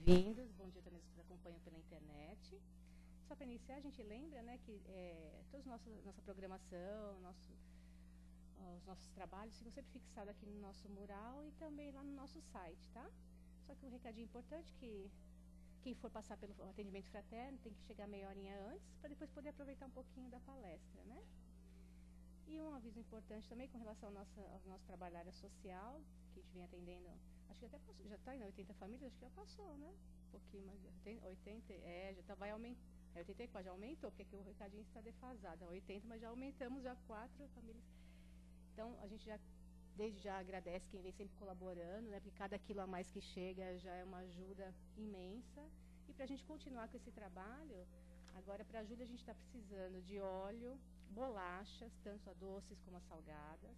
bem-vindos. Bom dia também aos que nos acompanham pela internet. Só para iniciar, a gente lembra, né, que toda nossa programação, os nossos trabalhos ficam sempre fixados aqui no nosso mural e também lá no nosso site, tá? Só que um recadinho importante que quem for passar pelo atendimento fraterno tem que chegar meia horinha antes para depois poder aproveitar um pouquinho da palestra, né? E um aviso importante também com relação ao nosso trabalho área social, que a gente vem atendendo, acho que até passou, já está em 80 famílias, acho que já passou, né? Um pouquinho mais, 80, já tá, vai aumentar, 84 já aumentou, porque aqui o recadinho está defasado, 80, mas já aumentamos já 4 famílias. Então, a gente já, desde já agradece quem vem sempre colaborando, né? Porque cada quilo a mais que chega já é uma ajuda imensa. E para a gente continuar com esse trabalho, agora para a Júlia a gente está precisando de óleo, bolachas, tanto a doces como a salgadas,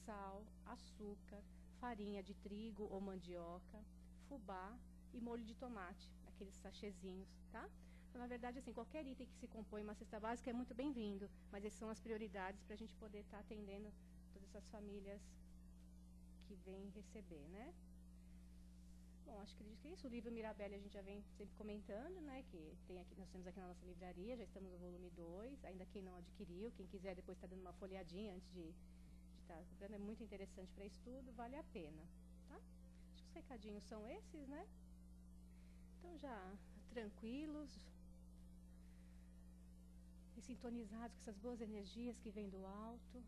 sal, açúcar, farinha de trigo ou mandioca, fubá e molho de tomate, aqueles sachêzinhos, tá? Então, na verdade, assim, qualquer item que se compõe uma cesta básica é muito bem-vindo, mas essas são as prioridades para a gente poder estar atendendo todas essas famílias que vêm receber, né? Bom, acho que é isso. O livro Mirabelle a gente já vem sempre comentando, né? Que tem aqui, nós temos aqui na nossa livraria, já estamos no volume 2, ainda quem não adquiriu, quem quiser depois está dando uma folheadinha antes de estar comprando, é muito interessante para estudo, vale a pena, tá? Acho que os recadinhos são esses, né? Então já tranquilos e sintonizados com essas boas energias que vêm do alto,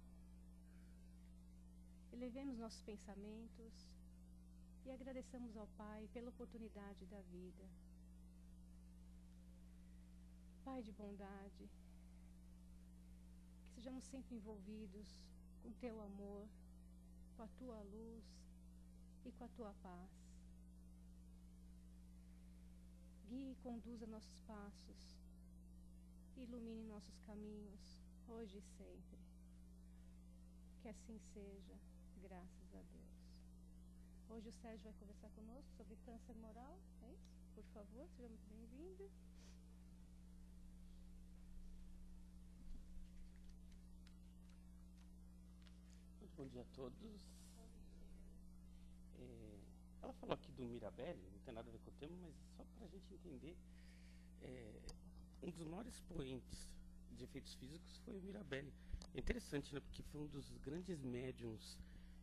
elevemos nossos pensamentos e agradeçamos ao Pai pela oportunidade da vida. Pai de bondade, que sejamos sempre envolvidos com Teu amor, com a Tua luz e com a Tua paz. Guie e conduza nossos passos, ilumine nossos caminhos, hoje e sempre. Que assim seja, graças a Deus. Hoje o Sérgio vai conversar conosco sobre câncer moral, é isso? Por favor, seja muito bem-vindo. Bom dia a todos. Ela falou aqui do Mirabelle, não tem nada a ver com o tema, mas só para a gente entender, um dos maiores expoentes de efeitos físicos foi o Mirabelle. É interessante, né, porque foi um dos grandes médiums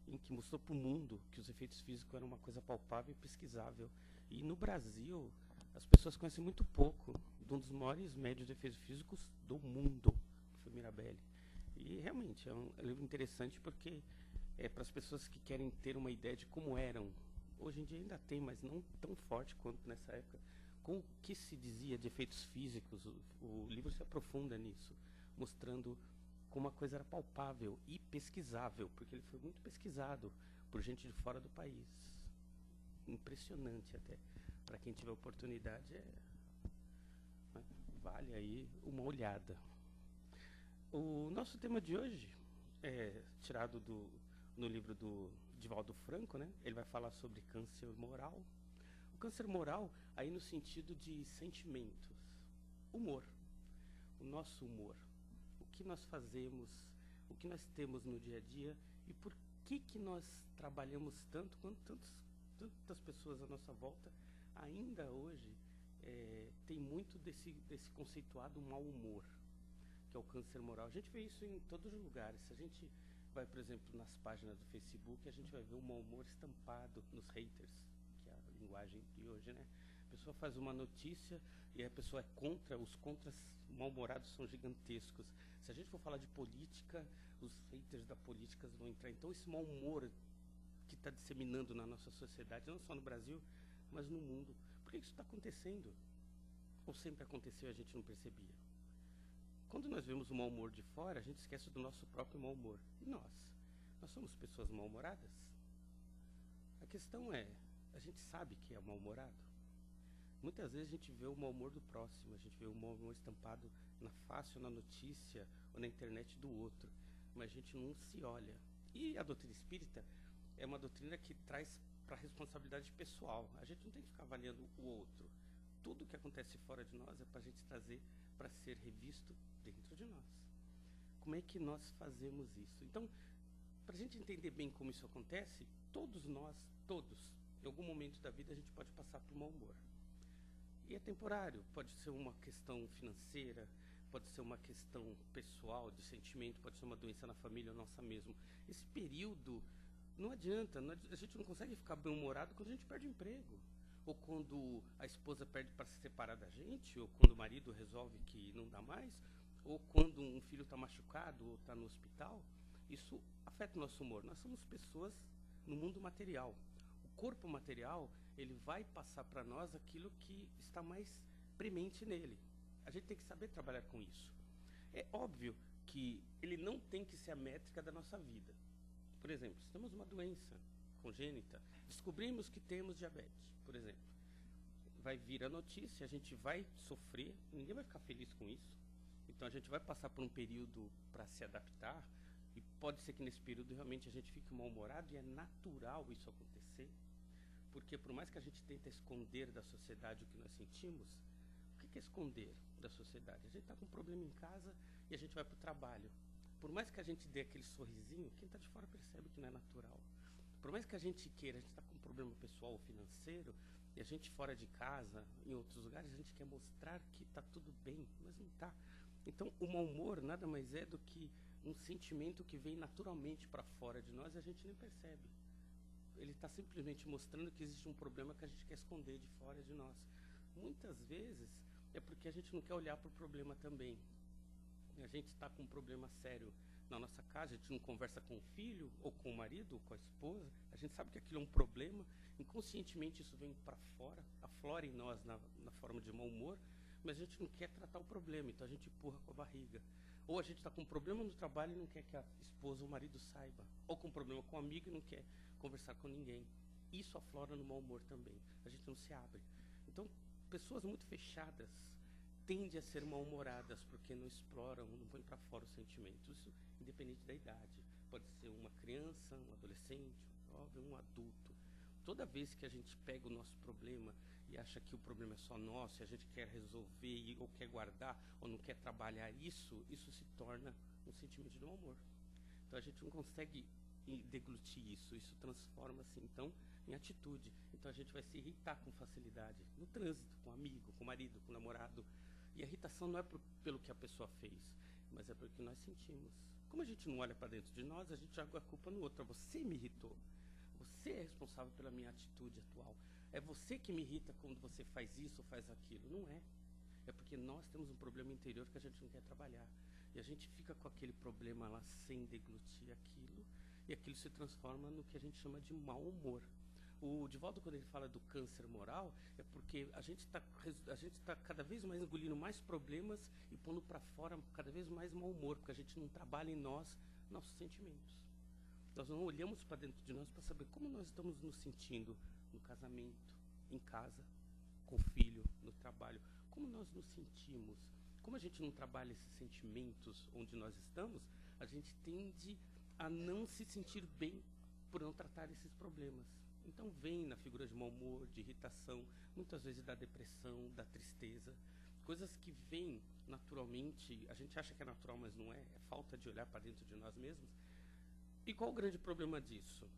em que mostrou para o mundo que os efeitos físicos eram uma coisa palpável e pesquisável. E no Brasil, as pessoas conhecem muito pouco de um dos maiores médiums de efeitos físicos do mundo, que foi o Mirabelle. E realmente é um livro interessante porque é para as pessoas que querem ter uma ideia de como eram. Hoje em dia ainda tem, mas não tão forte quanto nessa época. Com o que se dizia de efeitos físicos, o livro se aprofunda nisso, mostrando como a coisa era palpável e pesquisável, porque ele foi muito pesquisado por gente de fora do país. Impressionante até. Para quem tiver oportunidade, né, vale aí uma olhada. O nosso tema de hoje é tirado no livro do Divaldo Franco, né? Ele vai falar sobre câncer moral. O câncer moral aí no sentido de sentimentos, humor, o nosso humor, o que nós fazemos, o que nós temos no dia a dia e por que nós trabalhamos tanto quanto tantas pessoas à nossa volta ainda hoje tem muito desse conceituado mau humor, que é o câncer moral. A gente vê isso em todos os lugares. Se a gente vai, por exemplo, nas páginas do Facebook, a gente vai ver o mau humor estampado nos haters, que é a linguagem de hoje, né? A pessoa faz uma notícia e a pessoa é contra, os contras mal-humorados são gigantescos. Se a gente for falar de política, os haters da política vão entrar. Então esse mau humor que está disseminando na nossa sociedade, não só no Brasil, mas no mundo. Por que isso está acontecendo? Ou sempre aconteceu e a gente não percebia? Quando nós vemos o mau humor de fora, a gente esquece do nosso próprio mau humor. E nós? Nós somos pessoas mal-humoradas? A questão é, a gente sabe que é mal-humorado? Muitas vezes a gente vê o mau humor do próximo, a gente vê o mau humor estampado na face ou na notícia ou na internet do outro, mas a gente não se olha. E a doutrina espírita é uma doutrina que traz para a responsabilidade pessoal. A gente não tem que ficar avaliando o outro. Tudo que acontece fora de nós é para a gente trazer para ser revisto dentro de nós. Como é que nós fazemos isso? Então, para a gente entender bem como isso acontece, todos nós, em algum momento da vida a gente pode passar por mau humor. E é temporário, pode ser uma questão financeira, pode ser uma questão pessoal, de sentimento, pode ser uma doença na família nossa mesmo. Esse período, não adianta, a gente não consegue ficar bem-humorado quando a gente perde o emprego. Ou quando a esposa perde para se separar da gente, ou quando o marido resolve que não dá mais, ou quando um filho está machucado ou está no hospital. Isso afeta o nosso humor. Nós somos pessoas no mundo material. O corpo material, ele vai passar para nós aquilo que está mais premente nele. A gente tem que saber trabalhar com isso. É óbvio que ele não tem que ser a métrica da nossa vida. Por exemplo, se temos uma doença congênita, descobrimos que temos diabetes, por exemplo. Vai vir a notícia, a gente vai sofrer, ninguém vai ficar feliz com isso. Então a gente vai passar por um período para se adaptar, e pode ser que nesse período realmente a gente fique mal-humorado, e é natural isso acontecer, porque por mais que a gente tente esconder da sociedade o que nós sentimos, o que é esconder da sociedade? A gente está com um problema em casa e a gente vai para o trabalho. Por mais que a gente dê aquele sorrisinho, quem está de fora percebe que não é natural. Por mais que a gente queira, a gente está com um problema pessoal ou financeiro, e a gente fora de casa, em outros lugares, a gente quer mostrar que está tudo bem, mas não está. Então, o mau humor nada mais é do que um sentimento que vem naturalmente para fora de nós e a gente nem percebe. Ele está simplesmente mostrando que existe um problema que a gente quer esconder de fora de nós. Muitas vezes é porque a gente não quer olhar para o problema também. A gente está com um problema sério na nossa casa, a gente não conversa com o filho, ou com o marido, ou com a esposa, a gente sabe que aquilo é um problema, inconscientemente isso vem para fora, aflora em nós na forma de mau humor, mas a gente não quer tratar o problema, então a gente empurra com a barriga. Ou a gente está com um problema no trabalho e não quer que a esposa ou o marido saiba, ou com um problema com um amigo e não quer conversar com ninguém. Isso aflora no mau humor também, a gente não se abre. Então, pessoas muito fechadas tendem a ser mal-humoradas porque não exploram, não põem para fora os sentimentos. Isso independente da idade. Pode ser uma criança, um adolescente, um jovem, um adulto. Toda vez que a gente pega o nosso problema e acha que o problema é só nosso, e a gente quer resolver ou quer guardar ou não quer trabalhar isso se torna um sentimento de mau humor. Então a gente não consegue deglutir isso transforma-se então em atitude. Então a gente vai se irritar com facilidade no trânsito, com amigo, com marido, com namorado. E a irritação não é pelo que a pessoa fez, mas é pelo que nós sentimos. Como a gente não olha para dentro de nós, a gente joga a culpa no outro. Você me irritou. Você é responsável pela minha atitude atual. É você que me irrita quando você faz isso ou faz aquilo. Não é. É porque nós temos um problema interior que a gente não quer trabalhar. E a gente fica com aquele problema lá sem deglutir aquilo. E aquilo se transforma no que a gente chama de mau humor. O Divaldo, quando ele fala do câncer moral, é porque a gente está cada vez mais engolindo mais problemas e pondo para fora cada vez mais mau humor, porque a gente não trabalha em nós nossos sentimentos. Nós não olhamos para dentro de nós para saber como nós estamos nos sentindo no casamento, em casa, com o filho, no trabalho. Como nós nos sentimos. Como a gente não trabalha esses sentimentos onde nós estamos, a gente tende a não se sentir bem por não tratar esses problemas. Então vem na figura de mau humor, de irritação, muitas vezes da depressão, da tristeza, coisas que vêm naturalmente, a gente acha que é natural, mas não é, é falta de olhar para dentro de nós mesmos. E qual o grande problema disso?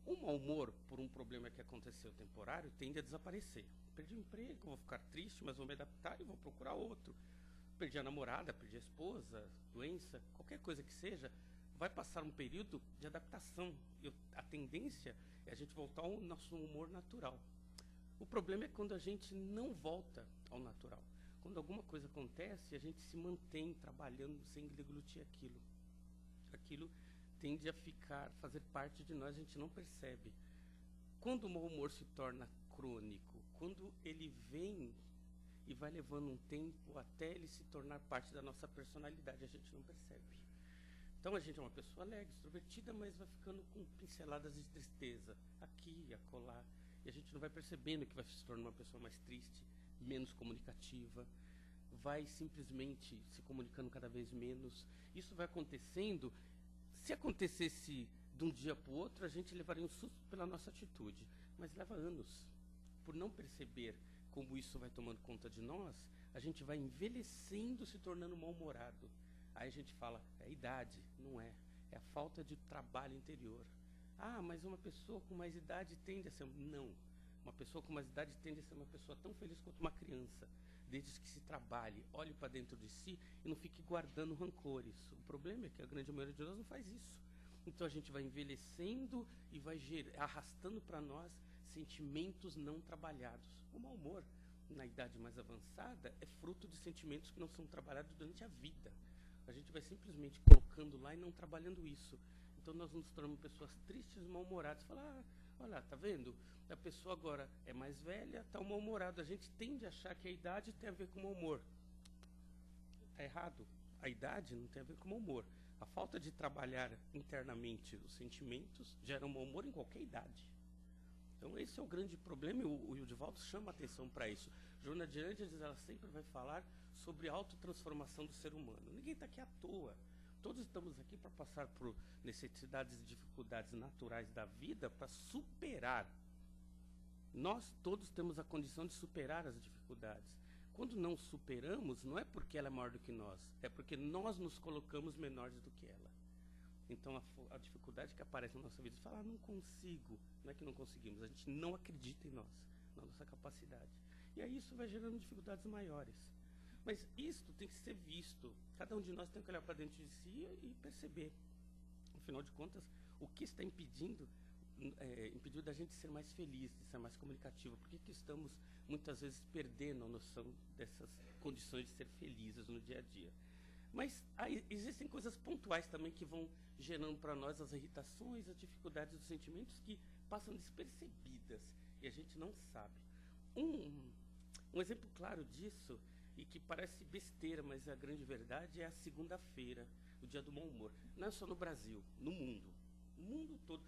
O mau humor, por um problema que aconteceu temporário, tende a desaparecer. Perdi o emprego, vou ficar triste, mas vou me adaptar e vou procurar outro. Perdi a namorada, perdi a esposa, doença, qualquer coisa que seja, vai passar um período de adaptação. E a tendência é a gente voltar ao nosso humor natural. O problema é quando a gente não volta ao natural. Quando alguma coisa acontece, a gente se mantém trabalhando sem deglutir aquilo. Aquilo tende a fazer parte de nós, a gente não percebe. Quando o mau humor se torna crônico, quando ele vem e vai levando um tempo até ele se tornar parte da nossa personalidade, a gente não percebe. Então a gente é uma pessoa alegre, extrovertida, mas vai ficando com pinceladas de tristeza, aqui e acolá. E a gente não vai percebendo que vai se tornar uma pessoa mais triste, menos comunicativa, vai simplesmente se comunicando cada vez menos. Isso vai acontecendo. Se acontecesse de um dia para o outro, a gente levaria um susto pela nossa atitude. Mas leva anos. Por não perceber como isso vai tomando conta de nós, a gente vai envelhecendo, se tornando mal-humorado. Aí a gente fala, é a idade. Não é. É a falta de trabalho interior. Ah, mas uma pessoa com mais idade tende a ser... Não. Uma pessoa com mais idade tende a ser uma pessoa tão feliz quanto uma criança, desde que se trabalhe, olhe para dentro de si e não fique guardando rancores. O problema é que a grande maioria de nós não faz isso. Então a gente vai envelhecendo e vai arrastando para nós sentimentos não trabalhados. O mau humor, na idade mais avançada, é fruto de sentimentos que não são trabalhados durante a vida. A gente vai simplesmente colocando lá e não trabalhando isso. Então nós nos tornamos pessoas tristes, mal-humoradas. Falar, olha, tá vendo? A pessoa agora é mais velha, está mal-humorada. A gente tende a achar que a idade tem a ver com o mau humor. Está errado. A idade não tem a ver com o mau humor. A falta de trabalhar internamente os sentimentos gera um mau humor em qualquer idade. Então esse é o grande problema e o Divaldo chama a atenção para isso. Joana de Ângeles, ela sempre vai falar sobre a autotransformação do ser humano. Ninguém está aqui à toa. Todos estamos aqui para passar por necessidades e dificuldades naturais da vida para superar. Nós todos temos a condição de superar as dificuldades. Quando não superamos, não é porque ela é maior do que nós, é porque nós nos colocamos menores do que ela. Então a dificuldade que aparece na nossa vida, você fala, não consigo, não é que não conseguimos, a gente não acredita em nós, na nossa capacidade. E aí isso vai gerando dificuldades maiores. Mas isto tem que ser visto. Cada um de nós tem que olhar para dentro de si e perceber. Afinal de contas, o que está impediu da gente ser mais feliz, de ser mais comunicativo? Por que estamos, muitas vezes, perdendo a noção dessas condições de ser felizes no dia a dia? Mas existem coisas pontuais também que vão gerando para nós as irritações, as dificuldades, os sentimentos que passam despercebidas e a gente não sabe. Um exemplo claro disso, e que parece besteira, mas a grande verdade, é a segunda-feira, o dia do mau humor. Não é só no Brasil, no mundo. O mundo todo.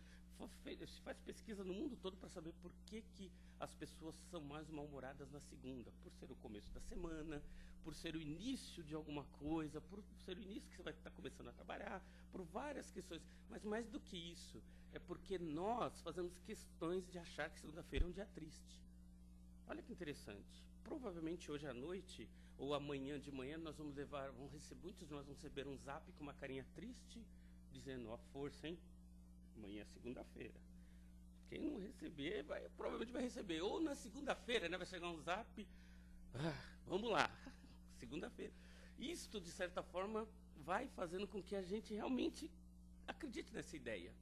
Se faz pesquisa no mundo todo para saber por que as pessoas são mais mal-humoradas na segunda. Por ser o começo da semana, por ser o início de alguma coisa, por ser o início que você vai estar começando a trabalhar, por várias questões. Mas mais do que isso, é porque nós fazemos questões de achar que segunda-feira é um dia triste. Olha que interessante. Provavelmente hoje à noite ou amanhã de manhã muitos de nós vão receber um zap com uma carinha triste, dizendo, ó, força, hein? Amanhã é segunda-feira. Quem não receber, provavelmente vai receber. Ou na segunda-feira, né? Vai chegar um zap. Vamos lá, segunda-feira. Isto, de certa forma, vai fazendo com que a gente realmente acredite nessa ideia.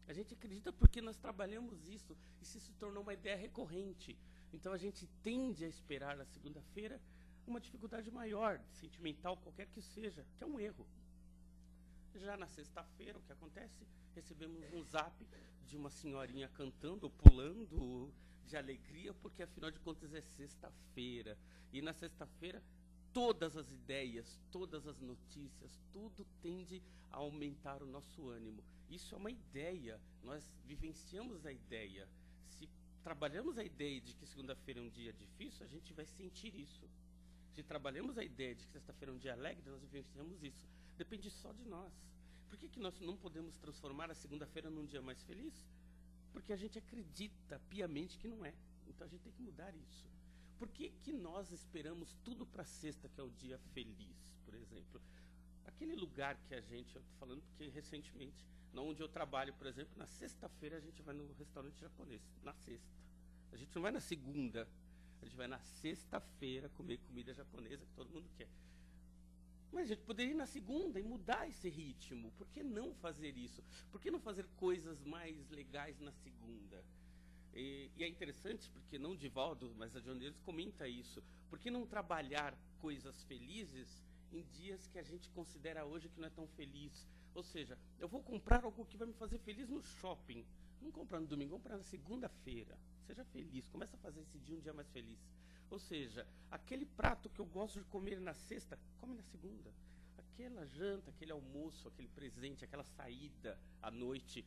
A gente acredita porque nós trabalhamos isso e se tornou uma ideia recorrente. Então a gente tende a esperar na segunda-feira uma dificuldade maior, sentimental, qualquer que seja, que é um erro. Já na sexta-feira, o que acontece? Recebemos um zap de uma senhorinha cantando, pulando de alegria, porque afinal de contas é sexta-feira. E na sexta-feira, todas as ideias, todas as notícias, tudo tende a aumentar o nosso ânimo. Isso é uma ideia, nós vivenciamos a ideia. Se trabalhamos a ideia de que segunda-feira é um dia difícil, a gente vai sentir isso. Se trabalhamos a ideia de que sexta-feira é um dia alegre, nós vivenciamos isso. Depende só de nós. Por que nós não podemos transformar a segunda-feira num dia mais feliz? Porque a gente acredita piamente que não é. Então a gente tem que mudar isso. Por que nós esperamos tudo para sexta, que é o dia feliz, por exemplo? Aquele lugar que eu estou falando porque recentemente, onde eu trabalho, por exemplo, na sexta-feira a gente vai no restaurante japonês, na sexta. A gente não vai na segunda, a gente vai na sexta-feira comer comida japonesa que todo mundo quer. Mas a gente poderia ir na segunda e mudar esse ritmo. Por que não fazer isso? Por que não fazer coisas mais legais na segunda? E é interessante, porque não o Divaldo, mas a Joana comenta isso. Por que não trabalhar coisas felizes em dias que a gente considera hoje que não é tão feliz? Ou seja, eu vou comprar algo que vai me fazer feliz no shopping. Não comprar no domingo, comprar na segunda-feira. Seja feliz, começa a fazer esse dia um dia mais feliz. Ou seja, aquele prato que eu gosto de comer na sexta, come na segunda. Aquela janta, aquele almoço, aquele presente, aquela saída à noite.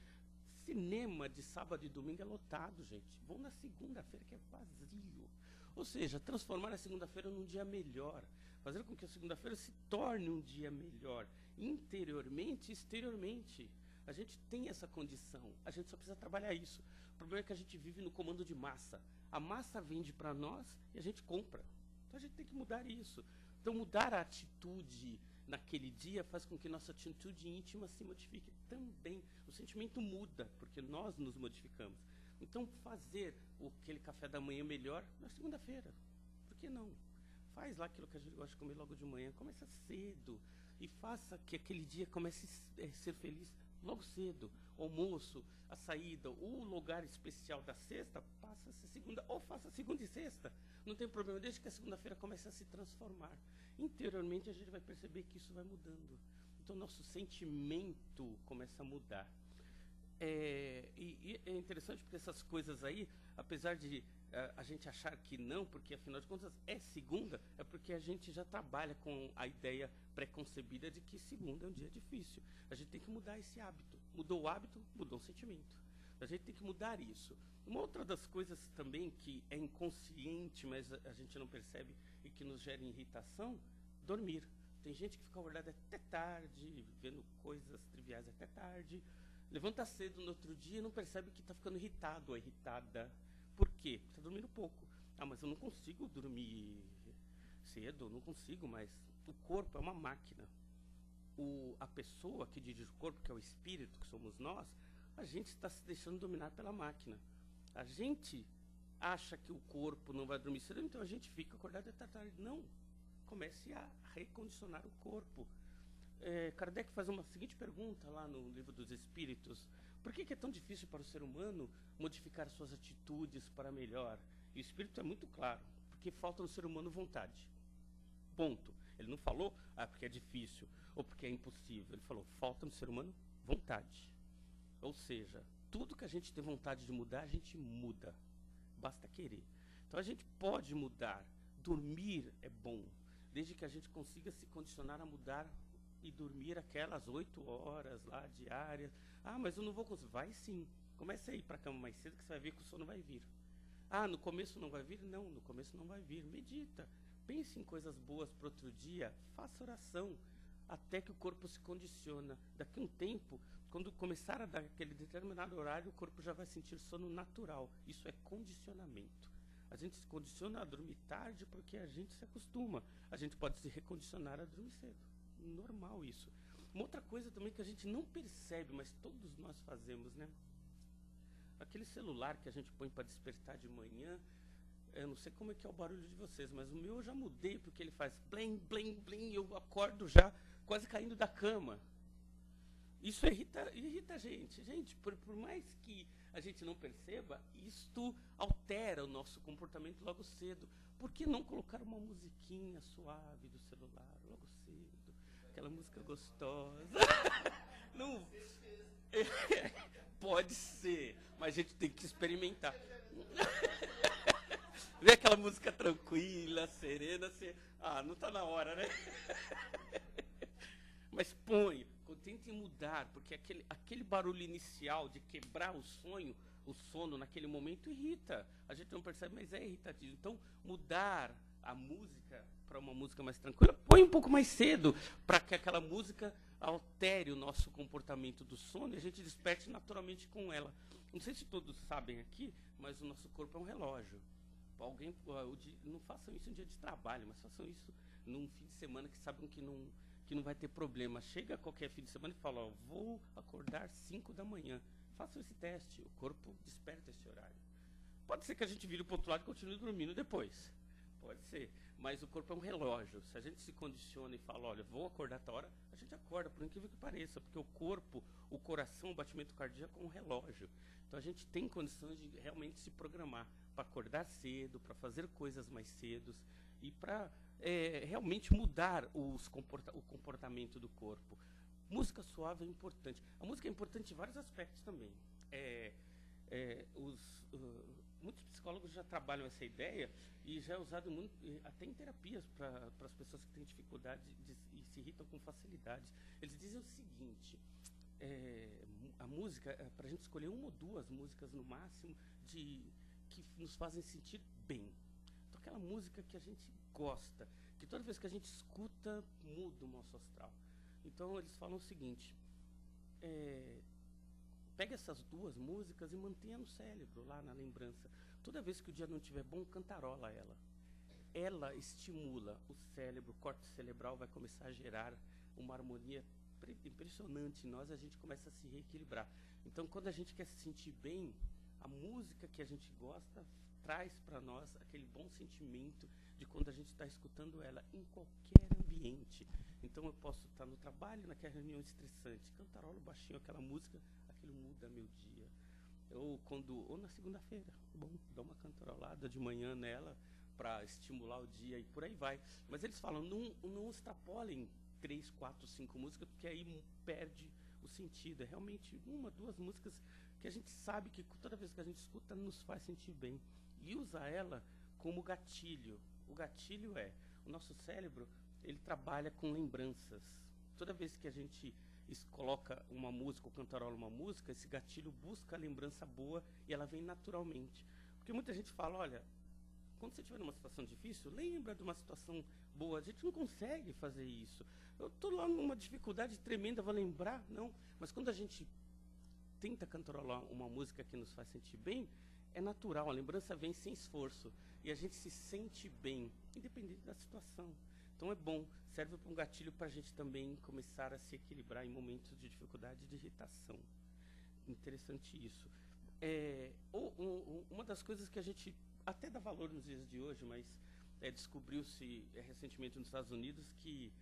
Cinema de sábado e domingo é lotado, gente. Vão na segunda-feira que é vazio. Ou seja, transformar a segunda-feira num dia melhor. Fazer com que a segunda-feira se torne um dia melhor. Interiormente e exteriormente. A gente tem essa condição. A gente só precisa trabalhar isso. O problema é que a gente vive no comando de massa. A massa vende para nós e a gente compra. Então a gente tem que mudar isso. Então mudar a atitude naquele dia faz com que nossa atitude íntima se modifique também. O sentimento muda, porque nós nos modificamos. Então, fazer aquele café da manhã melhor na segunda-feira. Por que não? Faz lá aquilo que a gente gosta de comer logo de manhã. Começa cedo e faça que aquele dia comece a ser feliz logo cedo. O almoço, a saída, o lugar especial da sexta, passa a ser segunda, ou faça segunda e sexta. Não tem problema, desde que a segunda-feira comece a se transformar. Interiormente a gente vai perceber que isso vai mudando. Então nosso sentimento começa a mudar. E é interessante porque essas coisas aí, apesar de a gente achar que não, porque afinal de contas é segunda, é porque a gente já trabalha com a ideia pré-concebida de que segunda é um dia difícil. A gente tem que mudar esse hábito. Mudou o hábito, mudou o sentimento. A gente tem que mudar isso. Uma outra das coisas também que é inconsciente, mas a gente não percebe e que nos gera irritação, dormir. Tem gente que fica acordada até tarde, vendo coisas triviais até tarde, levanta cedo no outro dia e não percebe que está ficando irritado ou irritada. Por quê? Está dormindo pouco. Ah, mas eu não consigo dormir cedo, não consigo, mas o corpo é uma máquina. A pessoa que dirige o corpo, que é o espírito, que somos nós, a gente está se deixando dominar pela máquina. A gente acha que o corpo não vai dormir cedo, então a gente fica acordado até tarde. Não. Comece a recondicionar o corpo. Kardec faz uma seguinte pergunta lá no Livro dos Espíritos: por que é tão difícil para o ser humano modificar suas atitudes para melhor? E o Espírito é muito claro: porque falta no ser humano vontade. Ponto. Ele não falou, porque é difícil, ou porque é impossível. Ele falou, falta no ser humano vontade. Ou seja, tudo que a gente tem vontade de mudar, a gente muda. Basta querer. Então a gente pode mudar. Dormir é bom, desde que a gente consiga se condicionar a mudar e dormir aquelas 8 horas lá diárias. Ah, mas eu não vou conseguir. Vai sim. Comece a ir para a cama mais cedo que você vai ver que o sono vai vir. Ah, no começo não vai vir? Não, no começo não vai vir. Medita. Pense em coisas boas para outro dia. Faça oração. Até que o corpo se condiciona. Daqui a um tempo, quando começar a dar aquele determinado horário, o corpo já vai sentir sono natural. Isso é condicionamento. A gente se condiciona a dormir tarde porque a gente se acostuma. A gente pode se recondicionar a dormir cedo. Normal isso. Uma outra coisa também que a gente não percebe, mas todos nós fazemos, né? Aquele celular que a gente põe para despertar de manhã, eu não sei como é que é o barulho de vocês, mas o meu eu já mudei, porque ele faz blim, blim, blim, e eu acordo já quase caindo da cama. Isso irrita a gente. Gente, por mais que a gente não perceba, isto altera o nosso comportamento logo cedo. Por que não colocar uma musiquinha suave do celular logo cedo? Aquela música gostosa. Não. Pode ser, mas a gente tem que experimentar. Vê aquela música tranquila, serena, não está na hora, né? Mas põe, tente mudar, porque aquele barulho inicial de quebrar o sono naquele momento irrita. A gente não percebe, mas é irritativo. Então, mudar a música para uma música mais tranquila, põe um pouco mais cedo, para que aquela música altere o nosso comportamento do sono e a gente desperte naturalmente com ela. Não sei se todos sabem aqui, mas o nosso corpo é um relógio. Não façam isso em dia de trabalho, mas façam isso num fim de semana que sabem que não vai ter problema. Chega qualquer fim de semana e fala, vou acordar 5 da manhã. Façam esse teste, o corpo desperta esse horário. Pode ser que a gente vire para o outro lado e continue dormindo depois. Pode ser, mas o corpo é um relógio. Se a gente se condiciona e fala, olha, vou acordar a tal hora, a gente acorda, por incrível que pareça, porque o corpo, o coração, o batimento cardíaco é um relógio. Então a gente tem condições de realmente se programar para acordar cedo, para fazer coisas mais cedo e para realmente mudar o comportamento do corpo. Música suave é importante. A música é importante em vários aspectos também. Muitos psicólogos já trabalham essa ideia e já é usado muito, até em terapias para as pessoas que têm dificuldade e se irritam com facilidade. Eles dizem o seguinte, a música, para a gente escolher uma ou duas músicas no máximo que nos fazem sentir bem. Então aquela música que a gente gosta, que toda vez que a gente escuta, muda o nosso astral. Então eles falam o seguinte, pega essas duas músicas e mantenha no cérebro, lá na lembrança. Toda vez que o dia não estiver bom, cantarola ela. Ela estimula o cérebro, o córtex cerebral vai começar a gerar uma harmonia impressionante em nós, a gente começa a se reequilibrar. Então, quando a gente quer se sentir bem, A música que a gente gosta traz para nós aquele bom sentimento de quando a gente está escutando ela em qualquer ambiente. Então eu posso estar no trabalho, naquela reunião estressante, cantarolo baixinho aquela música, aquilo muda meu dia. Ou na segunda-feira, bom, dá uma cantarolada de manhã nela para estimular o dia e por aí vai. Mas eles falam, não extrapolem 3, 4, 5 músicas, porque aí perde o sentido. É realmente 1, 2 músicas que a gente sabe que toda vez que a gente escuta nos faz sentir bem. E usa ela como gatilho. O gatilho o nosso cérebro, ele trabalha com lembranças. Toda vez que a gente coloca uma música ou cantarola uma música, esse gatilho busca a lembrança boa e ela vem naturalmente. Porque muita gente fala, olha, quando você estiver numa situação difícil, lembra de uma situação boa. A gente não consegue fazer isso. Eu estou lá numa dificuldade tremenda, vou lembrar? Não. Mas quando a gente tenta cantarolar uma música que nos faz sentir bem, é natural, a lembrança vem sem esforço. E a gente se sente bem, independente da situação. Então é bom, serve para um gatilho para a gente também começar a se equilibrar em momentos de dificuldade e de irritação. Interessante isso. Uma das coisas que a gente até dá valor nos dias de hoje, mas descobriu-se recentemente nos Estados Unidos que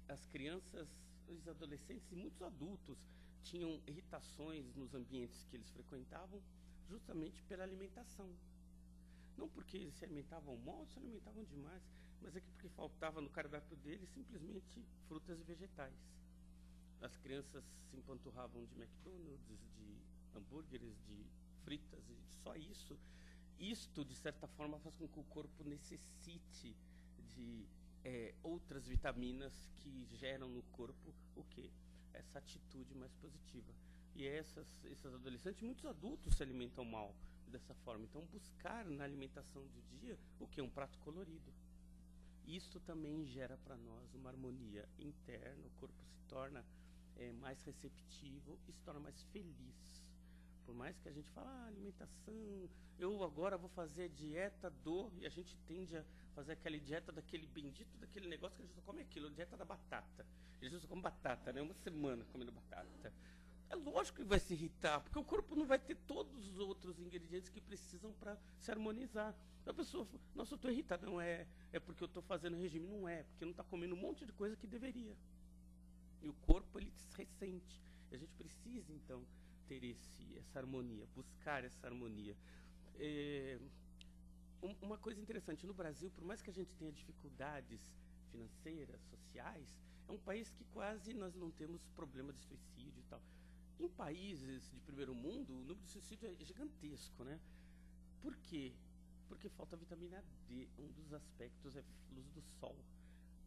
as crianças, os adolescentes e muitos adultos tinham irritações nos ambientes que eles frequentavam, justamente pela alimentação. Não porque eles se alimentavam mal, se alimentavam demais, mas é que porque faltava no cardápio deles simplesmente frutas e vegetais. As crianças se empanturravam de McDonald's, de hambúrgueres, de fritas, e só isso. Isto, de certa forma, faz com que o corpo necessite de outras vitaminas que geram no corpo o quê? Essa atitude mais positiva. E esses adolescentes, muitos adultos se alimentam mal dessa forma. Então, buscar na alimentação do dia o quê? Um prato colorido. Isso também gera para nós uma harmonia interna, o corpo se torna mais receptivo e se torna mais feliz. Por mais que a gente fale, alimentação, eu agora vou fazer dieta e a gente tende a fazer aquela dieta daquele bendito, daquele negócio que a gente só come aquilo, dieta da batata. A gente só come batata, né? Uma semana comendo batata. É lógico que vai se irritar, porque o corpo não vai ter todos os outros ingredientes que precisam para se harmonizar. A pessoa fala, nossa, eu estou irritada. Não é porque eu estou fazendo regime. Não é, porque não está comendo um monte de coisa que deveria. E o corpo, ele se ressente. E a gente precisa, então, ter essa harmonia, buscar essa harmonia. Uma coisa interessante, no Brasil, por mais que a gente tenha dificuldades financeiras, sociais, é um país que quase nós não temos problema de suicídio e tal. Em países de primeiro mundo, o número de suicídio é gigantesco, né? Por quê? Porque falta vitamina D. Um dos aspectos é luz do sol.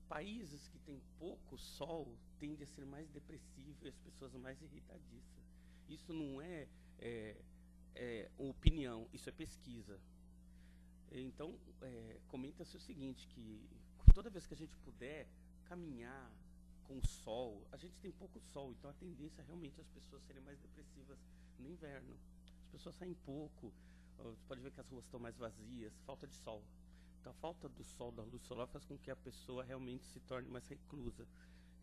Países que têm pouco sol tendem a ser mais depressivos e as pessoas mais irritadiças. Isso não é opinião, isso é pesquisa. Então, comenta-se o seguinte, que toda vez que a gente puder caminhar com o sol, a gente tem pouco sol, então a tendência é realmente as pessoas serem mais depressivas no inverno. As pessoas saem pouco, você pode ver que as ruas estão mais vazias, falta de sol. Então a falta do sol, da luz solar, faz com que a pessoa realmente se torne mais reclusa.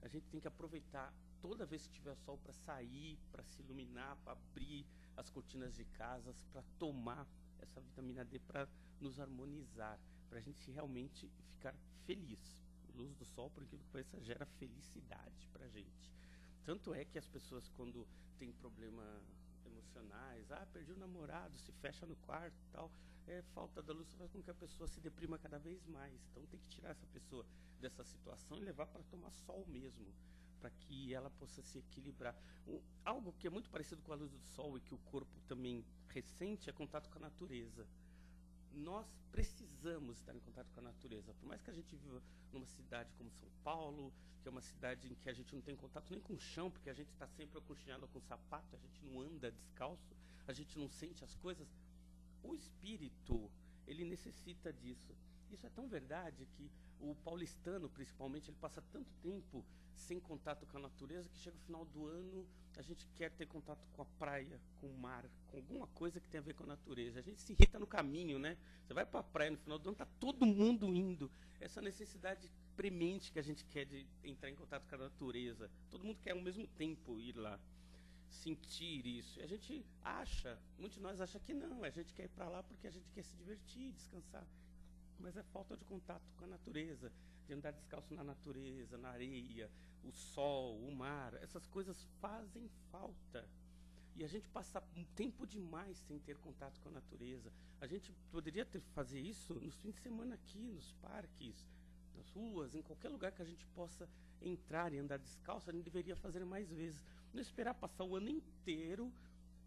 A gente tem que aproveitar toda vez que tiver sol para sair, para se iluminar, para abrir as cortinas de casas, para tomar essa vitamina D, para nos harmonizar, para a gente realmente ficar feliz. A luz do sol, por incrível que pareça, gera felicidade para a gente. Tanto é que as pessoas, quando têm problemas emocionais, perdi o namorado, se fecha no quarto e tal, falta da luz faz com que a pessoa se deprima cada vez mais. Então tem que tirar essa pessoa dessa situação e levar para tomar sol mesmo, para que ela possa se equilibrar. Algo que é muito parecido com a luz do sol e que o corpo também ressente é contato com a natureza. Nós precisamos estar em contato com a natureza. Por mais que a gente viva numa cidade como São Paulo, que é uma cidade em que a gente não tem contato nem com o chão, porque a gente está sempre aconchegado com sapato, a gente não anda descalço, a gente não sente as coisas. O espírito, ele necessita disso. Isso é tão verdade que o paulistano, principalmente, ele passa tanto tempo sem contato com a natureza que chega no final do ano, a gente quer ter contato com a praia, com o mar, com alguma coisa que tem a ver com a natureza. A gente se irrita no caminho, né? Você vai para a praia no final do ano, está todo mundo indo. Essa necessidade premente que a gente quer de entrar em contato com a natureza. Todo mundo quer ao mesmo tempo ir lá. sentir isso. E a gente acha, muitos de nós acham que não, a gente quer ir para lá porque a gente quer se divertir, descansar. Mas é falta de contato com a natureza, de andar descalço na natureza, na areia, o sol, o mar, essas coisas fazem falta. E a gente passa um tempo demais sem ter contato com a natureza. A gente poderia fazer isso nos fins de semana aqui, nos parques, nas ruas, em qualquer lugar que a gente possa entrar e andar descalço, a gente deveria fazer mais vezes. Não esperar passar o ano inteiro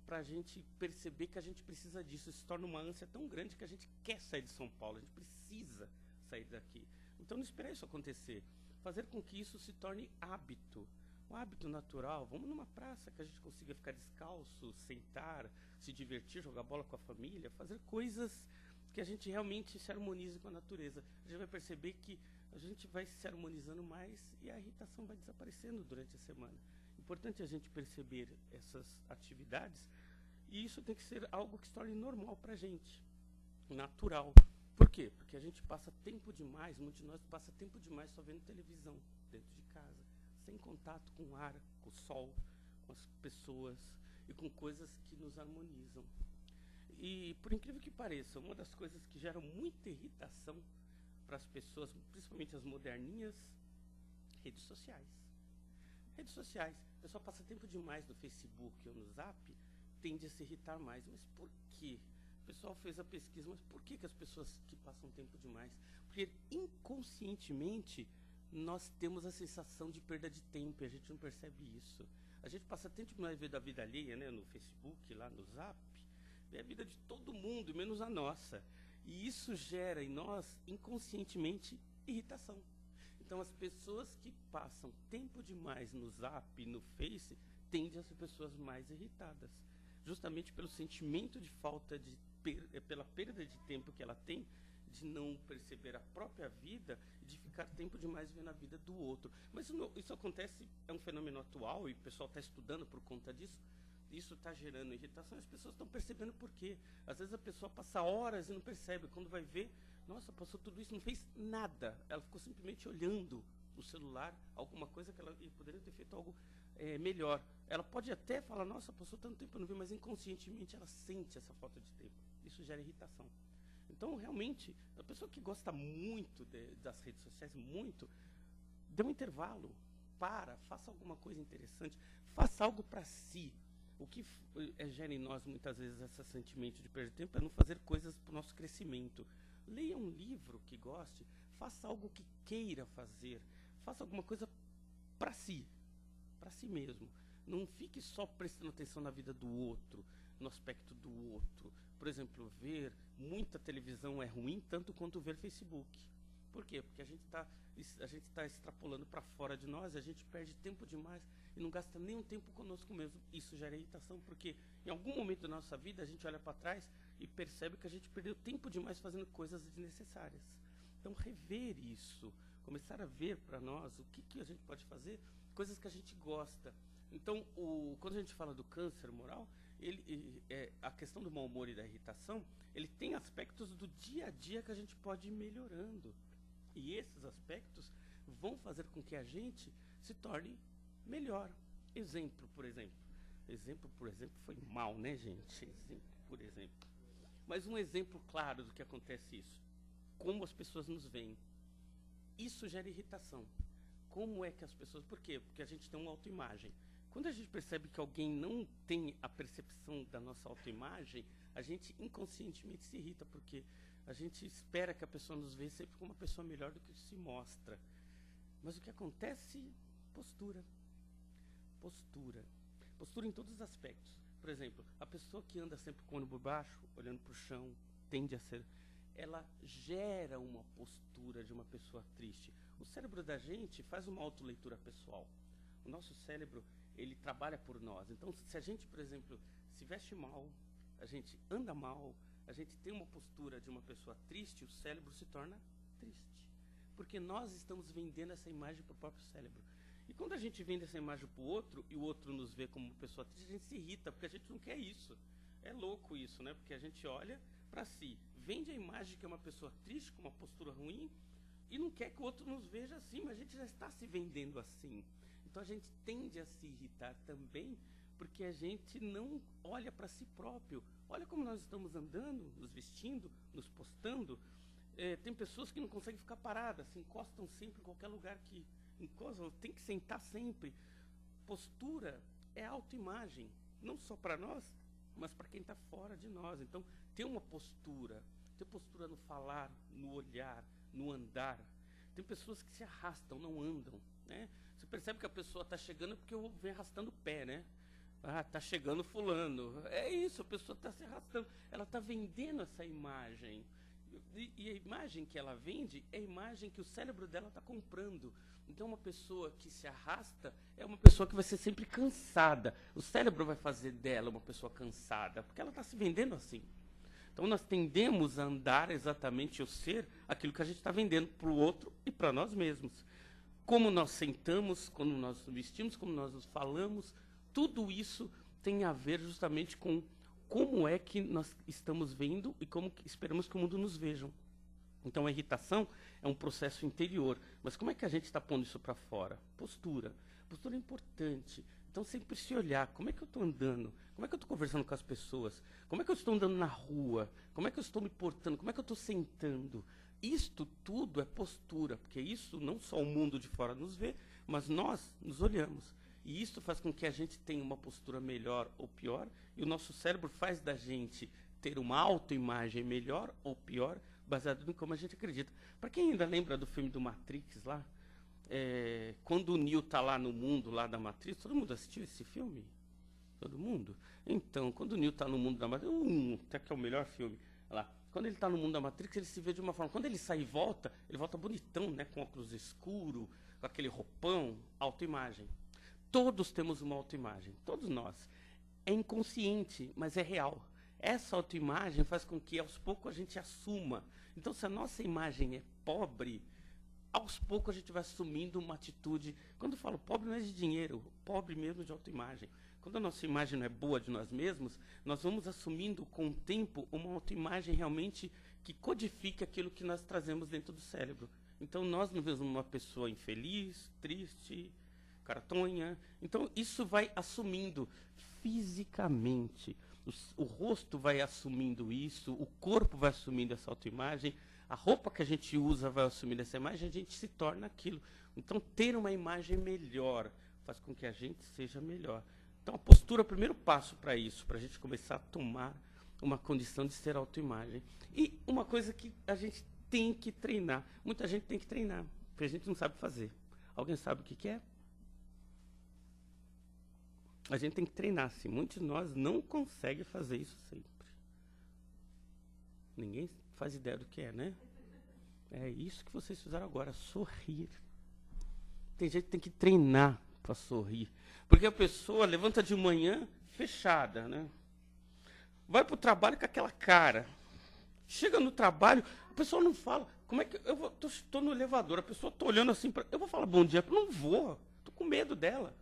para a gente perceber que a gente precisa disso. Isso se torna uma ânsia tão grande que a gente quer sair de São Paulo, a gente precisa sair daqui. Então não esperar isso acontecer. Fazer com que isso se torne hábito. Um hábito natural. Vamos numa praça que a gente consiga ficar descalço, sentar, se divertir, jogar bola com a família, fazer coisas que a gente realmente se harmonize com a natureza. A gente vai perceber que a gente vai se harmonizando mais e a irritação vai desaparecendo durante a semana. Importante a gente perceber essas atividades e isso tem que ser algo que se torne normal para a gente, natural. Por quê? Porque a gente passa tempo demais, muitos de nós passa tempo demais só vendo televisão dentro de casa, sem contato com o ar, com o sol, com as pessoas e com coisas que nos harmonizam. E por incrível que pareça, uma das coisas que geram muita irritação para as pessoas, principalmente as moderninhas, redes sociais. Redes sociais, a pessoa passa tempo demais no Facebook ou no Zap, tende a se irritar mais. Mas por quê? O pessoal fez a pesquisa, mas por que as pessoas que passam tempo demais? Porque inconscientemente nós temos a sensação de perda de tempo e a gente não percebe isso. A gente passa tempo demais vendo a vida alheia, né, no Facebook, lá no Zap, vê a vida de todo mundo, menos a nossa. E isso gera em nós, inconscientemente, irritação. Então, as pessoas que passam tempo demais no Zap, no Face, tendem a ser pessoas mais irritadas. Justamente pelo sentimento de falta de pela perda de tempo que ela tem, de não perceber a própria vida e de ficar tempo demais vendo a vida do outro. Mas isso acontece, é um fenômeno atual e o pessoal está estudando por conta disso. Isso está gerando irritação e as pessoas estão percebendo por quê. Às vezes a pessoa passa horas e não percebe. Quando vai ver, nossa, passou tudo isso, não fez nada. Ela ficou simplesmente olhando no celular alguma coisa que ela poderia ter feito algo melhor. Ela pode até falar, nossa, passou tanto tempo, eu não vi, mas inconscientemente ela sente essa falta de tempo. Isso gera irritação. Então, realmente, a pessoa que gosta muito das redes sociais, muito, dê um intervalo, faça alguma coisa interessante, faça algo para si. O que gera em nós, muitas vezes, esse sentimento de perder tempo é não fazer coisas para o nosso crescimento. Leia um livro que goste, faça algo que queira fazer, faça alguma coisa para si mesmo. Não fique só prestando atenção na vida do outro, no aspecto do outro. Por exemplo, ver muita televisão é ruim, tanto quanto ver Facebook. Por quê? Porque a gente está extrapolando para fora de nós, a gente perde tempo demais e não gasta nenhum tempo conosco mesmo. Isso gera irritação, porque em algum momento da nossa vida a gente olha para trás e percebe que a gente perdeu tempo demais fazendo coisas desnecessárias. Então, rever isso, começar a ver para nós o que a gente pode fazer, coisas que a gente gosta. Então, quando a gente fala do câncer moral, a questão do mau humor e da irritação, ele tem aspectos do dia a dia que a gente pode ir melhorando. E esses aspectos vão fazer com que a gente se torne melhor. Exemplo, por exemplo, foi mal, né, gente? Exemplo, por exemplo. Mas um exemplo claro do que acontece isso. Como as pessoas nos veem. Isso gera irritação. Como é que as pessoas... Por quê? Porque a gente tem uma autoimagem. Quando a gente percebe que alguém não tem a percepção da nossa autoimagem, a gente inconscientemente se irrita, porque a gente espera que a pessoa nos veja sempre como uma pessoa melhor do que se mostra. Mas o que acontece? Postura. Postura. Postura em todos os aspectos. Por exemplo, a pessoa que anda sempre com o olho por baixo, olhando para o chão, tende a ser... Ela gera uma postura de uma pessoa triste. O cérebro da gente faz uma autoleitura pessoal. O nosso cérebro, ele trabalha por nós. Então, se a gente, por exemplo, se veste mal, a gente anda mal, a gente tem uma postura de uma pessoa triste, o cérebro se torna triste. Porque nós estamos vendendo essa imagem para o próprio cérebro. E quando a gente vende essa imagem para o outro, e o outro nos vê como uma pessoa triste, a gente se irrita, porque a gente não quer isso. É louco isso, né? Porque a gente olha para si, vende a imagem que é uma pessoa triste, com uma postura ruim, e não quer que o outro nos veja assim, mas a gente já está se vendendo assim. Então a gente tende a se irritar também porque a gente não olha para si próprio. Olha como nós estamos andando, nos vestindo, nos postando. Tem pessoas que não conseguem ficar paradas, se encostam sempre em qualquer lugar que encostam, tem que sentar sempre. Postura é autoimagem, não só para nós, mas para quem está fora de nós. Então, ter postura no falar, no olhar, no andar. Tem pessoas que se arrastam, não andam, né? Você percebe que a pessoa está chegando porque eu venho arrastando o pé, né? Ah, está chegando fulano. É isso, a pessoa está se arrastando. Ela está vendendo essa imagem. E a imagem que ela vende é a imagem que o cérebro dela está comprando. Então, uma pessoa que se arrasta é uma pessoa que vai ser sempre cansada. O cérebro vai fazer dela uma pessoa cansada, porque ela está se vendendo assim. Então, nós tendemos a andar exatamente, ou ser aquilo que a gente está vendendo para o outro e para nós mesmos. Como nós sentamos, como nós vestimos, como nós nos falamos, tudo isso tem a ver justamente com como é que nós estamos vendo e como que esperamos que o mundo nos veja. Então, a irritação é um processo interior. Mas como é que a gente está pondo isso para fora? Postura. Postura é importante. Então, sempre se olhar. Como é que eu estou andando? Como é que eu estou conversando com as pessoas? Como é que eu estou andando na rua? Como é que eu estou me portando? Como é que eu estou sentando? Isto tudo é postura, porque isso não só o mundo de fora nos vê, mas nós nos olhamos. E isso faz com que a gente tenha uma postura melhor ou pior, e o nosso cérebro faz da gente ter uma autoimagem melhor ou pior, baseado em como a gente acredita. Para quem ainda lembra do filme do Matrix lá, quando o Neo está lá no mundo lá da Matrix, todo mundo assistiu esse filme? Todo mundo? Então, quando o Neo está no mundo da Matrix, até que é o melhor filme lá. Quando ele está no mundo da Matrix, ele se vê de uma forma. Quando ele sai e volta, ele volta bonitão, né, com óculos escuros, com aquele roupão, autoimagem. Todos temos uma autoimagem, todos nós. É inconsciente, mas é real. Essa autoimagem faz com que, aos poucos, a gente assuma. Então, se a nossa imagem é pobre, aos poucos a gente vai assumindo uma atitude. Quando eu falo pobre, não é de dinheiro, pobre mesmo de autoimagem. Quando a nossa imagem não é boa de nós mesmos, nós vamos assumindo com o tempo uma autoimagem realmente que codifica aquilo que nós trazemos dentro do cérebro. Então, nós não vemos uma pessoa infeliz, triste, caratonha. Então, isso vai assumindo fisicamente. O rosto vai assumindo isso, o corpo vai assumindo essa autoimagem, a roupa que a gente usa vai assumindo essa imagem, a gente se torna aquilo. Então, ter uma imagem melhor faz com que a gente seja melhor. Então, a postura é o primeiro passo para isso, para a gente começar a tomar uma condição de ser autoimagem. E uma coisa que a gente tem que treinar, muita gente tem que treinar, porque a gente não sabe fazer. Alguém sabe o que é? A gente tem que treinar, sim. Muitos de nós não conseguem fazer isso sempre. Ninguém faz ideia do que é, né? É isso que vocês fizeram agora, sorrir. Tem gente que tem que treinar para sorrir. Porque a pessoa levanta de manhã fechada, né? Vai para o trabalho com aquela cara. Chega no trabalho, a pessoa não fala. Como é que eu estou no elevador, a pessoa está olhando assim para. Eu vou falar bom dia, não vou. Estou com medo dela.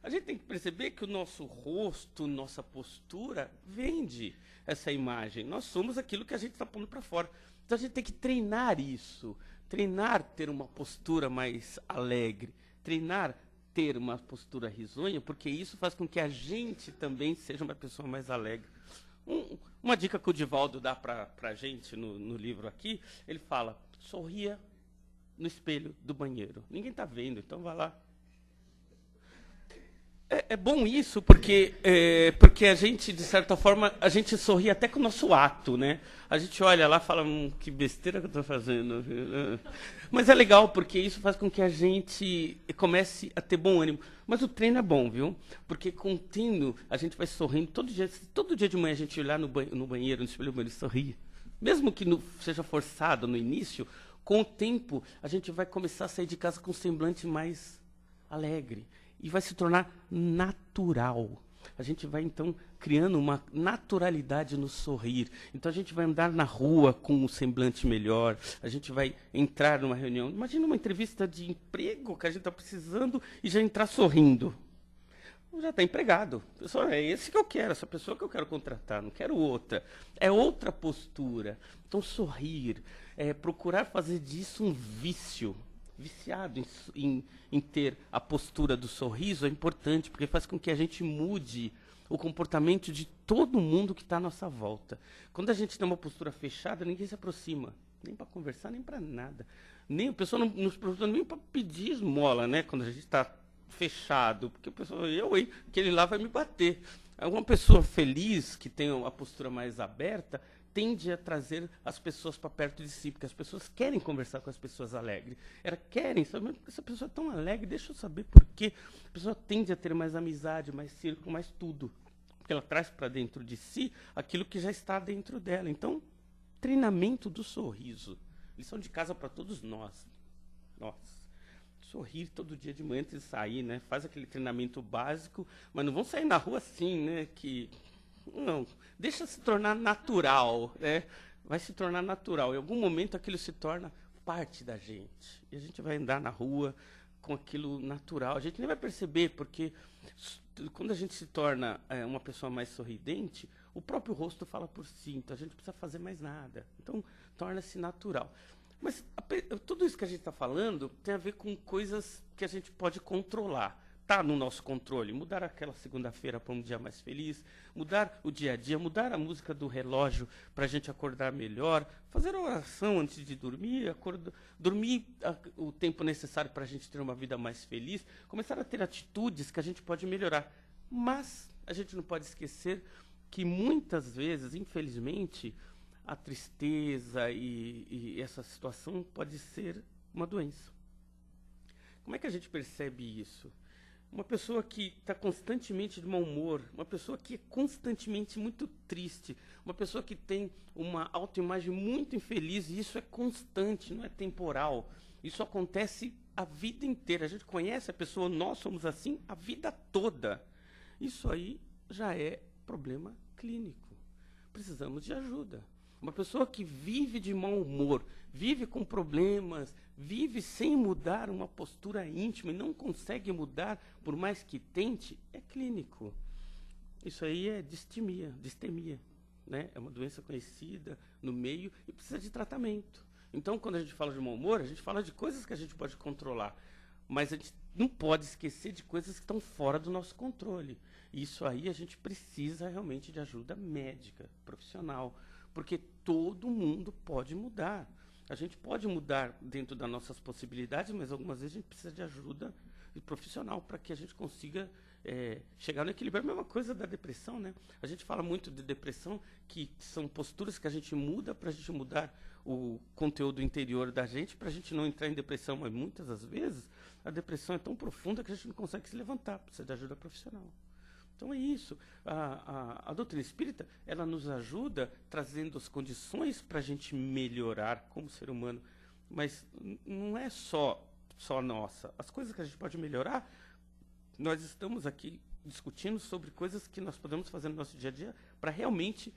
A gente tem que perceber que o nosso rosto, nossa postura, vende essa imagem. Nós somos aquilo que a gente está pondo para fora. Então, a gente tem que treinar isso. Treinar ter uma postura mais alegre. Treinar ter uma postura risonha, porque isso faz com que a gente também seja uma pessoa mais alegre. Uma dica que o Divaldo dá para a gente no livro aqui, ele fala, sorria no espelho do banheiro. Ninguém está vendo, então vai lá. É bom isso, porque a gente, de certa forma, a gente sorri até com o nosso ato, né? A gente olha lá e fala, que besteira que eu estou fazendo. Mas é legal, porque isso faz com que a gente comece a ter bom ânimo. Mas o treino é bom, viu? Porque contínuo, a gente vai sorrindo. Todo dia de manhã a gente olhar no banheiro, no espelho do banheiro e sorrir. Mesmo que seja forçado no início, com o tempo, a gente vai começar a sair de casa com um semblante mais alegre. E vai se tornar natural. A gente vai, então, criando uma naturalidade no sorrir. Então, a gente vai andar na rua com um semblante melhor. A gente vai entrar numa reunião. Imagina uma entrevista de emprego que a gente está precisando e já entrar sorrindo. Já está empregado. Pessoal, é esse que eu quero, essa pessoa que eu quero contratar, não quero outra. É outra postura. Então, sorrir, procurar fazer disso um vício. viciado em ter a postura do sorriso, é importante, porque faz com que a gente mude o comportamento de todo mundo que está à nossa volta. Quando a gente tem uma postura fechada, ninguém se aproxima, nem para conversar, nem para nada. Nem, o pessoal não nos procura nem para pedir esmola, né? Quando a gente está fechado, porque o pessoal, aquele lá vai me bater. Uma pessoa feliz, que tem a postura mais aberta, tende a trazer as pessoas para perto de si, porque as pessoas querem conversar com as pessoas alegres. Elas querem saber, essa pessoa é tão alegre, deixa eu saber por quê. A pessoa tende a ter mais amizade, mais círculo, mais tudo. Porque ela traz para dentro de si aquilo que já está dentro dela. Então, treinamento do sorriso. Lição de casa para todos nós. Sorrir todo dia de manhã antes de sair, né? Faz aquele treinamento básico, mas não vão sair na rua assim, né? Não, deixa se tornar natural, né? Vai se tornar natural. Em algum momento aquilo se torna parte da gente. E a gente vai andar na rua com aquilo natural. A gente nem vai perceber, porque quando a gente se torna uma pessoa mais sorridente, o próprio rosto fala por si. Então a gente não precisa fazer mais nada. Então torna-se natural. Mas tudo isso que a gente está falando tem a ver com coisas que a gente pode controlar. Está no nosso controle. Mudar aquela segunda-feira para um dia mais feliz, mudar o dia a dia, mudar a música do relógio para a gente acordar melhor, fazer oração antes de dormir, dormir o tempo necessário para a gente ter uma vida mais feliz, começar a ter atitudes que a gente pode melhorar. Mas a gente não pode esquecer que muitas vezes, infelizmente, a tristeza e essa situação pode ser uma doença. Como é que a gente percebe isso? Uma pessoa que está constantemente de mau humor, uma pessoa que é constantemente muito triste, uma pessoa que tem uma autoimagem muito infeliz, e isso é constante, não é temporal. Isso acontece a vida inteira. A gente conhece a pessoa, nós somos assim a vida toda. Isso aí já é problema clínico. Precisamos de ajuda. Uma pessoa que vive de mau humor, vive com problemas, vive sem mudar uma postura íntima e não consegue mudar, por mais que tente, é clínico. Isso aí é distemia, né? É uma doença conhecida no meio e precisa de tratamento. Então, quando a gente fala de mau humor, a gente fala de coisas que a gente pode controlar, mas a gente não pode esquecer de coisas que estão fora do nosso controle. Isso aí a gente precisa realmente de ajuda médica, profissional, porque todo mundo pode mudar. A gente pode mudar dentro das nossas possibilidades, mas algumas vezes a gente precisa de ajuda profissional para que a gente consiga chegar no equilíbrio. É a mesma coisa da depressão, né? A gente fala muito de depressão, que são posturas que a gente muda para a gente mudar o conteúdo interior da gente, para a gente não entrar em depressão, mas muitas das vezes a depressão é tão profunda que a gente não consegue se levantar, precisa de ajuda profissional. Então é isso. A doutrina espírita, ela nos ajuda trazendo as condições para a gente melhorar como ser humano, mas não é só nossa. As coisas que a gente pode melhorar, nós estamos aqui discutindo sobre coisas que nós podemos fazer no nosso dia a dia para realmente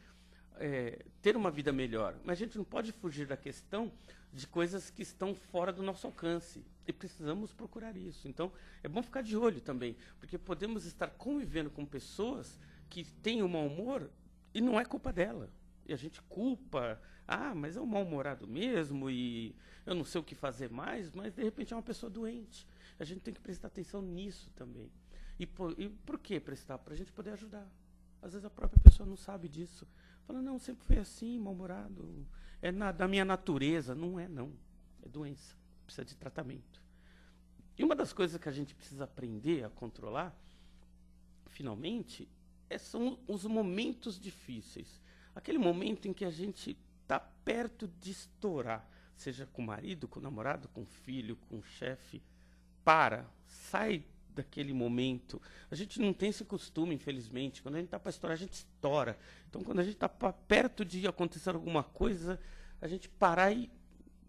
ter uma vida melhor. Mas a gente não pode fugir da questão de coisas que estão fora do nosso alcance. E precisamos procurar isso. Então, é bom ficar de olho também, porque podemos estar convivendo com pessoas que têm um mau humor e não é culpa dela. E a gente culpa, mas é um mal-humorado mesmo e eu não sei o que fazer mais, mas de repente é uma pessoa doente. A gente tem que prestar atenção nisso também. E por que prestar? Para a gente poder ajudar. Às vezes a própria pessoa não sabe disso. Fala, não, sempre foi assim, mal-humorado. É da minha natureza. Não é, não. É doença. Precisa de tratamento. E uma das coisas que a gente precisa aprender a controlar, finalmente, são os momentos difíceis. Aquele momento em que a gente está perto de estourar, seja com o marido, com o namorado, com o filho, com o chefe. Sai daquele momento. A gente não tem esse costume, infelizmente. Quando a gente está para estourar, a gente estoura. Então, quando a gente está perto de acontecer alguma coisa, a gente parar e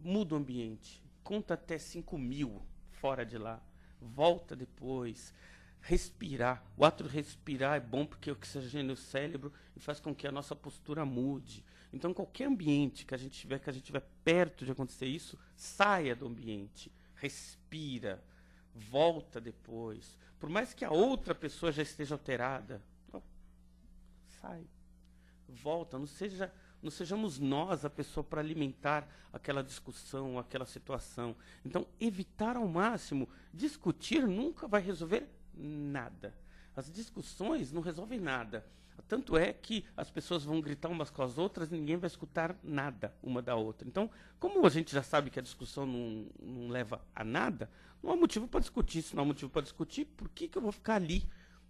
muda o ambiente. Conta até 5.000 fora de lá. Volta depois. Respirar. O ato de respirar é bom porque oxigena o cérebro e faz com que a nossa postura mude. Então, qualquer ambiente que a gente tiver perto de acontecer isso, saia do ambiente. Respira. Volta depois. Por mais que a outra pessoa já esteja alterada, sai. Volta. Não seja Não sejamos nós a pessoa para alimentar aquela discussão, aquela situação. Então, evitar ao máximo. Discutir nunca vai resolver nada. As discussões não resolvem nada. Tanto é que as pessoas vão gritar umas com as outras e ninguém vai escutar nada uma da outra. Então, como a gente já sabe que a discussão não leva a nada, não há motivo para discutir. Se não há motivo para discutir, por que eu vou ficar ali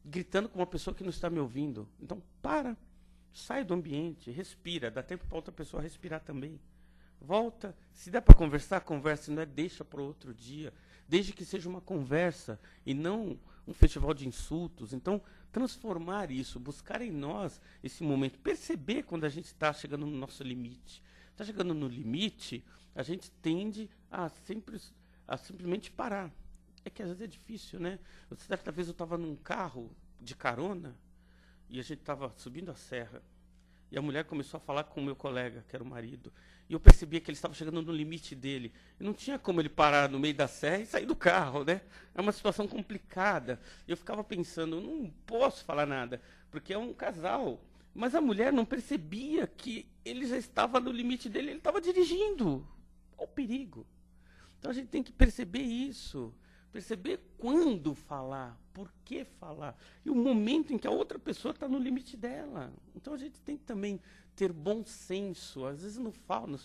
gritando com uma pessoa que não está me ouvindo? Então, sai do ambiente, respira, dá tempo para outra pessoa respirar também. Volta, se dá para conversar, conversa, não é deixa para outro dia. Desde que seja uma conversa e não um festival de insultos. Então, transformar isso, buscar em nós esse momento, perceber quando a gente está chegando no nosso limite. Está chegando no limite, a gente tende a simplesmente parar. É que às vezes é difícil, né? Certa vez eu estava num carro de carona e a gente estava subindo a serra. E a mulher começou a falar com o meu colega, que era o marido. E eu percebia que ele estava chegando no limite dele. E não tinha como ele parar no meio da serra e sair do carro, né? É uma situação complicada. Eu ficava pensando, não posso falar nada, porque é um casal. Mas a mulher não percebia que ele já estava no limite dele, ele estava dirigindo. Olha o perigo. Então a gente tem que perceber isso. Perceber quando falar, por que falar. E o momento em que a outra pessoa está no limite dela. Então a gente tem que também ter bom senso. Às vezes nos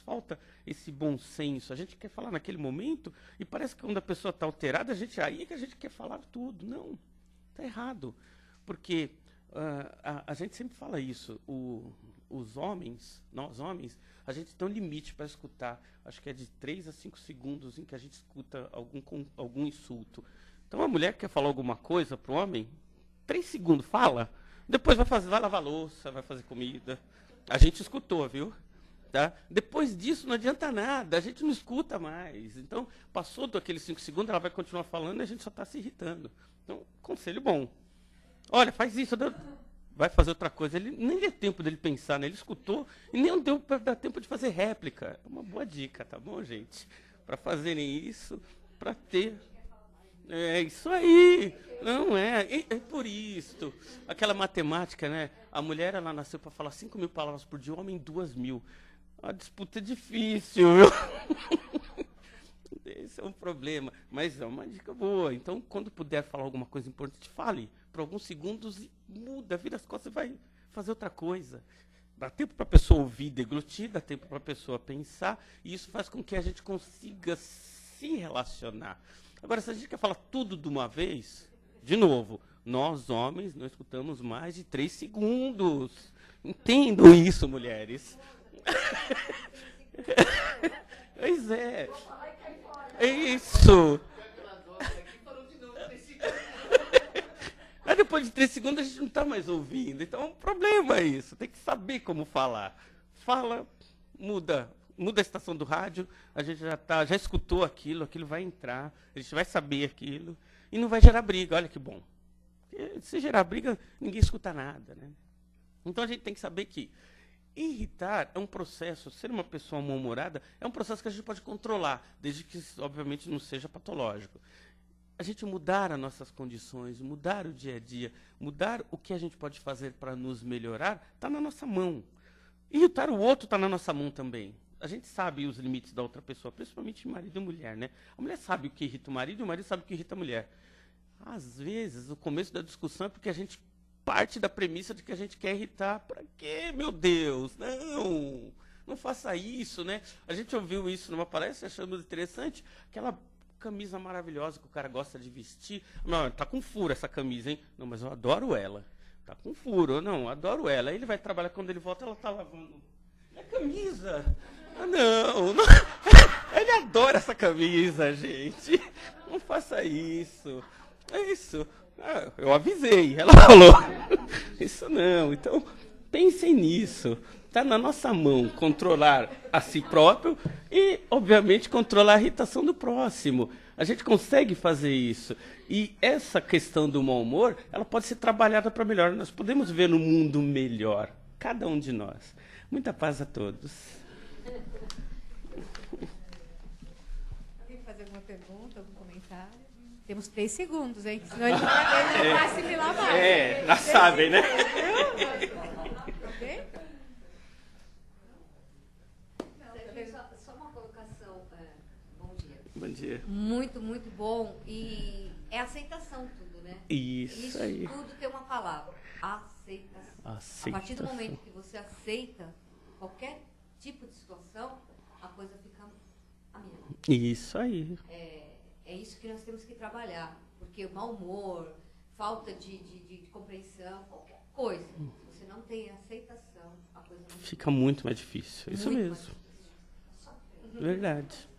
falta esse bom senso. A gente quer falar naquele momento e parece que quando a pessoa está alterada, aí é que a gente quer falar tudo. Não, está errado. Porque a gente sempre fala isso. Os homens, nós homens, a gente tem um limite para escutar. Acho que é de 3 a 5 segundos em que a gente escuta algum insulto. Então a mulher quer falar alguma coisa para o homem, 3 segundos, fala. Depois vai lavar louça, vai fazer comida. A gente escutou, viu? Tá? Depois disso não adianta nada, a gente não escuta mais. Então, passou daqueles 5 segundos, ela vai continuar falando e a gente só está se irritando. Então, conselho bom. Olha, faz isso, vai fazer outra coisa. Ele nem deu tempo dele pensar, né? Ele escutou e nem deu para dar tempo de fazer réplica. É uma boa dica, tá bom, gente? Para fazerem isso, para ter... É isso aí, não é por isso. Aquela matemática, né? A mulher, ela nasceu para falar 5.000 palavras por dia, o homem 2.000. A disputa é difícil, viu? Esse é um problema, mas é uma dica boa. Então, quando puder falar alguma coisa importante, fale por alguns segundos e muda, vira as costas e vai fazer outra coisa. Dá tempo para a pessoa ouvir, deglutir, dá tempo para a pessoa pensar, e isso faz com que a gente consiga se relacionar. Agora, se a gente quer falar tudo de uma vez, de novo, nós homens não escutamos mais de 3 segundos. Entendam isso, mulheres. Pois é. É isso. Aí depois de 3 segundos a gente não está mais ouvindo. Então é um problema isso. Tem que saber como falar. Fala, muda a estação do rádio, a gente já escutou aquilo vai entrar, a gente vai saber aquilo, e não vai gerar briga, olha que bom. Porque se gerar briga, ninguém escuta nada, né? Então a gente tem que saber que irritar é um processo, ser uma pessoa mal-humorada é um processo que a gente pode controlar, desde que, obviamente, não seja patológico. A gente mudar as nossas condições, mudar o dia a dia, mudar o que a gente pode fazer para nos melhorar, está na nossa mão. Irritar o outro está na nossa mão também. A gente sabe os limites da outra pessoa, principalmente marido e mulher, né? A mulher sabe o que irrita o marido e o marido sabe o que irrita a mulher. Às vezes, o começo da discussão é porque a gente parte da premissa de que a gente quer irritar. Para quê, meu Deus? Não faça isso, né? A gente ouviu isso numa palestra, achamos interessante, aquela camisa maravilhosa que o cara gosta de vestir. Não, tá com furo essa camisa, hein? Não, mas eu adoro ela. Tá com furo, não, adoro ela. Aí ele vai trabalhar, quando ele volta, ela tá lavando a camisa. Não. Ele adora essa camisa, gente. Não faça isso. É isso. Eu avisei. Ela falou. Isso não. Então, pensem nisso. Está na nossa mão controlar a si próprio e, obviamente, controlar a irritação do próximo. A gente consegue fazer isso. E essa questão do mau humor, ela pode ser trabalhada para melhor. Nós podemos ver no mundo melhor. Cada um de nós. Muita paz a todos. Alguém fazer alguma pergunta, algum comentário? Temos 3 segundos, hein? Senão ele não vai assimilar mais. Já sabem, né? Ok? dia. Muito, muito bom. E é aceitação tudo, né? Isso aí. Tudo tem uma palavra. Aceitação. A partir do momento que você aceita qualquer tipo de situação, a coisa fica amena. Isso aí. É isso que nós temos que trabalhar. Porque o mau humor, falta de compreensão, qualquer coisa, se você não tem aceitação, a coisa não fica muito mais difícil. Isso muito mesmo. Verdade.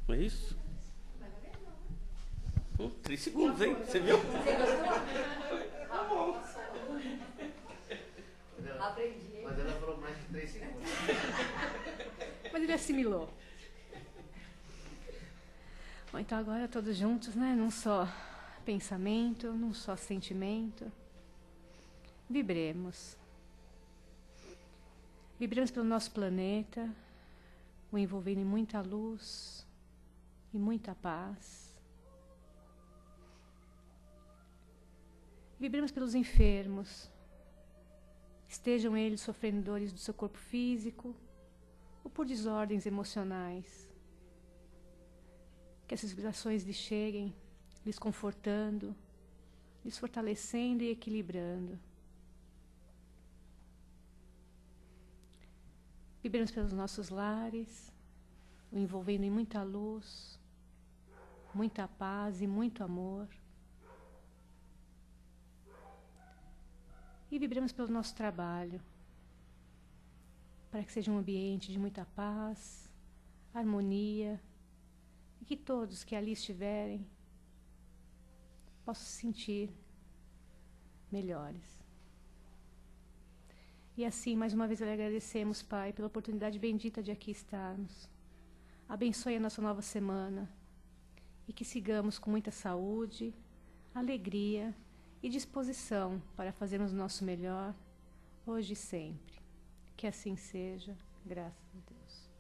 Não é isso? 3 segundos, hein? Você viu? Tá bom. Aprendi. Mas ela falou mais de 3 segundos. Mas ele assimilou. Bom, então agora todos juntos, né? Num só pensamento, num só sentimento. Vibremos. Vibremos pelo nosso planeta, o envolvendo em muita luz e muita paz. Vibremos pelos enfermos, estejam eles sofrendo dores do seu corpo físico ou por desordens emocionais. Que essas vibrações lhes cheguem, lhes confortando, lhes fortalecendo e equilibrando. Vibremos pelos nossos lares, o envolvendo em muita luz, muita paz e muito amor. E vibremos pelo nosso trabalho, para que seja um ambiente de muita paz, harmonia, e que todos que ali estiverem possam se sentir melhores. E assim, mais uma vez, lhe agradecemos, Pai, pela oportunidade bendita de aqui estarmos. Abençoe a nossa nova semana e que sigamos com muita saúde, alegria e disposição para fazermos o nosso melhor, hoje e sempre. Que assim seja, graças a Deus.